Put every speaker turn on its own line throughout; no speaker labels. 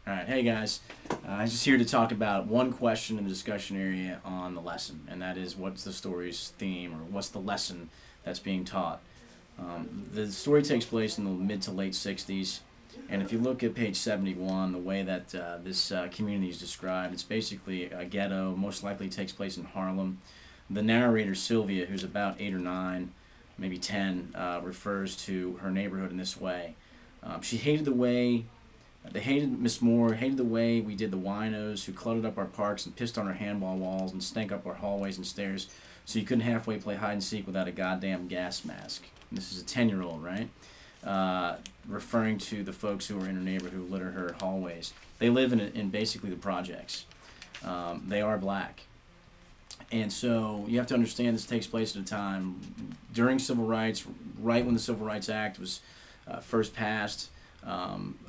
Alright, hey guys. I'm just here to talk about one question in the discussion area on the lesson, and that is, what's the story's theme, or what's the lesson that's being taught? The story takes place in the mid to late 60s, and if you look at page 71, the way that this community is described, it's basically a ghetto, most likely takes place in Harlem. The narrator, Sylvia, who's about 8 or 9, maybe 10, refers to her neighborhood in this way. She hated the way They hated Miss Moore, hated the way we did the winos who cluttered up our parks and pissed on our handball walls and stank up our hallways and stairs so you couldn't halfway play hide and seek without a goddamn gas mask. And this is a 10-year-old, right? Referring to the folks who are in her neighborhood who litter her hallways. They live in basically the projects. They are black. And so you have to understand this takes place at a time during civil rights, right when the Civil Rights Act was first passed.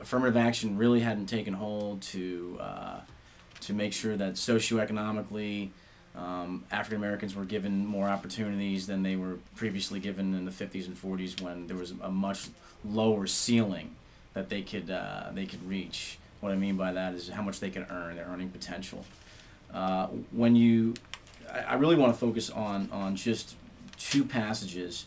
Affirmative action really hadn't taken hold to make sure that socioeconomically African Americans were given more opportunities than they were previously given in the 50s and 40s, when there was a much lower ceiling that they could reach. What I mean by that is how much they could earn, their earning potential. I really want to focus on just two passages.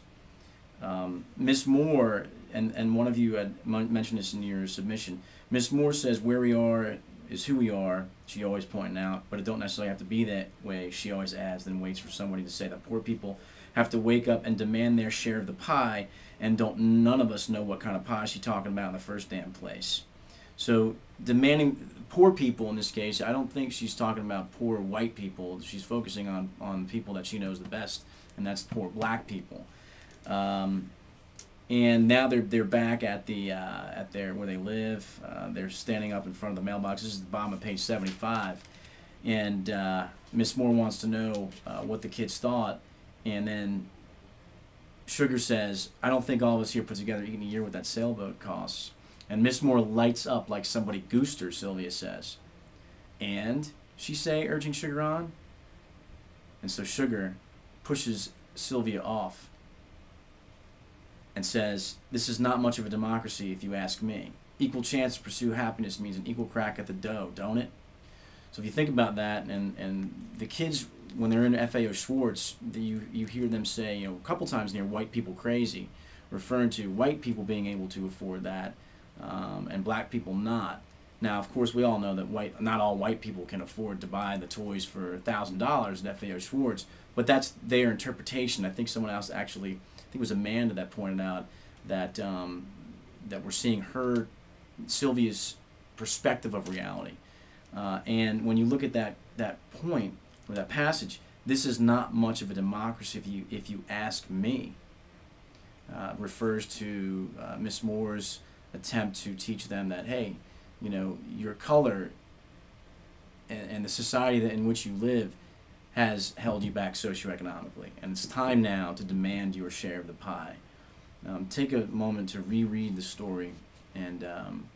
Miss Moore, and one of you had mentioned this in your submission, Miss Moore says, where we are is who we are, she always pointing out, but it don't necessarily have to be that way, she always adds, then waits for somebody to say that poor people have to wake up and demand their share of the pie, and none of us know what kind of pie she's talking about in the first damn place. So demanding poor people in this case, I don't think she's talking about poor white people. She's focusing on people that she knows the best, and that's poor black people. And now they're back at where they live. They're standing up in front of the mailbox. This is the bottom of page 75, and Miss Moore wants to know what the kids thought, and then Sugar says, "I don't think all of us here put together even a year what that sailboat costs." And Miss Moore lights up like somebody goosed her, Sylvia says. "And?" she say, urging Sugar on. And so Sugar pushes Sylvia off and says, "This is not much of a democracy if you ask me. Equal chance to pursue happiness means an equal crack at the dough, don't it?" So if you think about that, and the kids, when they're in FAO Schwartz, you hear them say, a couple times near, white people crazy, referring to white people being able to afford that, and black people not. Now, of course, we all know that not all white people can afford to buy the toys for $1,000 at FAO Schwartz, but that's their interpretation. I think someone else actually, I think it was Amanda, that pointed out that that we're seeing Sylvia's perspective of reality. And when you look at that point, or that passage, this is not much of a democracy if you ask me. Refers to Miss Moore's attempt to teach them that, hey, your color and the society in which you live has held you back socioeconomically, and it's time now to demand your share of the pie. Take a moment to reread the story, and on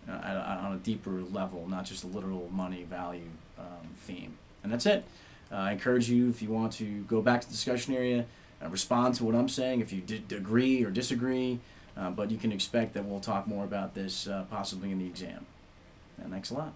a deeper level, not just a literal money value theme. And that's it. I encourage you, if you want to go back to the discussion area, respond to what I'm saying if you agree or disagree, but you can expect that we'll talk more about this possibly in the exam. And thanks a lot.